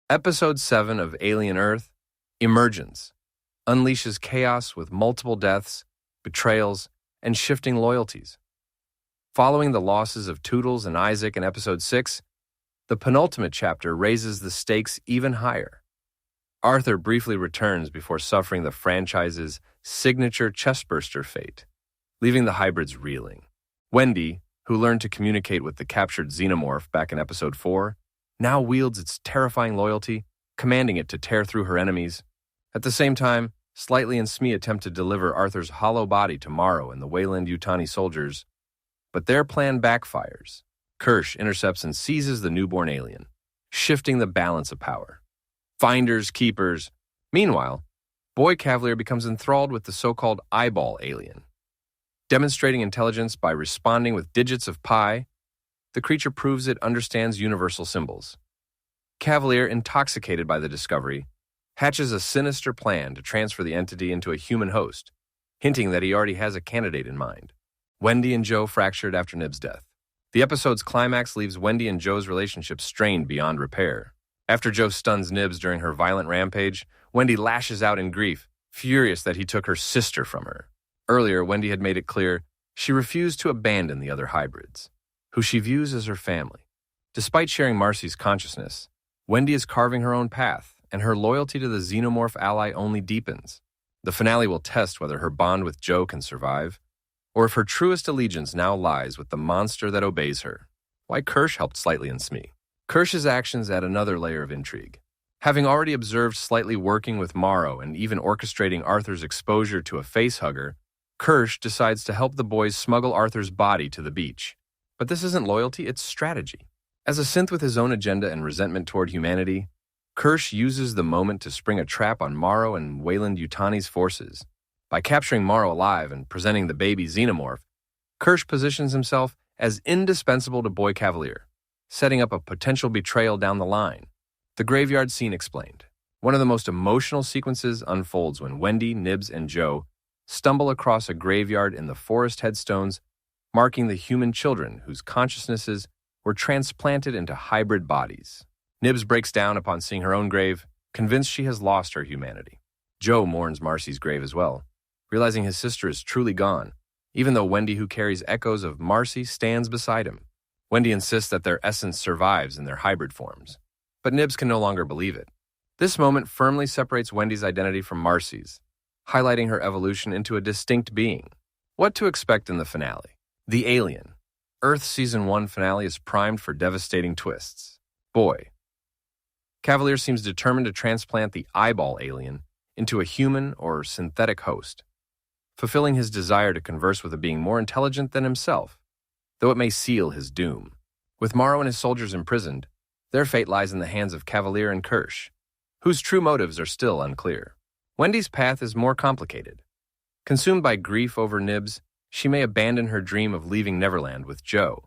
Episode 7 of Alien Earth, Emergence, unleashes chaos with multiple deaths, betrayals, and shifting loyalties. Following the losses of Toodles and Isaac in Episode 6, the penultimate chapter raises the stakes even higher. Arthur briefly returns before suffering the franchise's signature chestburster fate, leaving the hybrids reeling. Wendy, who learned to communicate with the captured Xenomorph back in Episode 4, now wields its terrifying loyalty, commanding it to tear through her enemies. At the same time, Slightly and Smee attempt to deliver Arthur's hollow body to Morrow and the Weyland-Yutani soldiers, but their plan backfires. Kirsch intercepts and seizes the newborn alien, shifting the balance of power. Finders, keepers. Meanwhile, Boy Cavalier becomes enthralled with the so-called eyeball alien. Demonstrating intelligence by responding with digits of pi, the creature proves it understands universal symbols. Cavalier, intoxicated by the discovery, hatches a sinister plan to transfer the entity into a human host, hinting that he already has a candidate in mind. Wendy and Joe fractured after Nibs' death. The episode's climax leaves Wendy and Joe's relationship strained beyond repair. After Joe stuns Nibs during her violent rampage, Wendy lashes out in grief, furious that he took her sister from her. Earlier, Wendy had made it clear she refused to abandon the other hybrids, who she views as her family. Despite sharing Marcy's consciousness, Wendy is carving her own path, and her loyalty to the Xenomorph ally only deepens. The finale will test whether her bond with Joe can survive, or if her truest allegiance now lies with the monster that obeys her. Why Kirsch helped Slightly and Smee. Kirsch's actions add another layer of intrigue. Having already observed Slightly working with Morrow and even orchestrating Arthur's exposure to a facehugger, Kirsch decides to help the boys smuggle Arthur's body to the beach. But this isn't loyalty, it's strategy. As a synth with his own agenda and resentment toward humanity, Kirsch uses the moment to spring a trap on Morrow and Weyland-Yutani's forces. By capturing Morrow alive and presenting the baby Xenomorph, Kirsch positions himself as indispensable to Boy Cavalier, setting up a potential betrayal down the line. The graveyard scene explained. One of the most emotional sequences unfolds when Wendy, Nibs, and Joe stumble across a graveyard in the forest headstones, marking the human children whose consciousnesses were transplanted into hybrid bodies. Nibs breaks down upon seeing her own grave, convinced she has lost her humanity. Joe mourns Marcy's grave as well, realizing his sister is truly gone, even though Wendy, who carries echoes of Marcy, stands beside him. Wendy insists that their essence survives in their hybrid forms, but Nibs can no longer believe it. This moment firmly separates Wendy's identity from Marcy's, highlighting her evolution into a distinct being. What to expect in the finale? The Alien. Earth Season 1 finale is primed for devastating twists. Boy. Cavalier seems determined to transplant the eyeball alien into a human or synthetic host, fulfilling his desire to converse with a being more intelligent than himself, though it may seal his doom. With Morrow and his soldiers imprisoned, their fate lies in the hands of Cavalier and Kirsch, whose true motives are still unclear. Wendy's path is more complicated. Consumed by grief over Nibs, she may abandon her dream of leaving Neverland with Joe.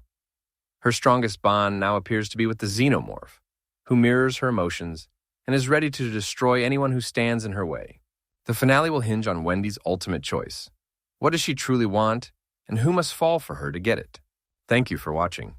Her strongest bond now appears to be with the Xenomorph, who mirrors her emotions and is ready to destroy anyone who stands in her way. The finale will hinge on Wendy's ultimate choice. What does she truly want, and who must fall for her to get it? Thank you for watching.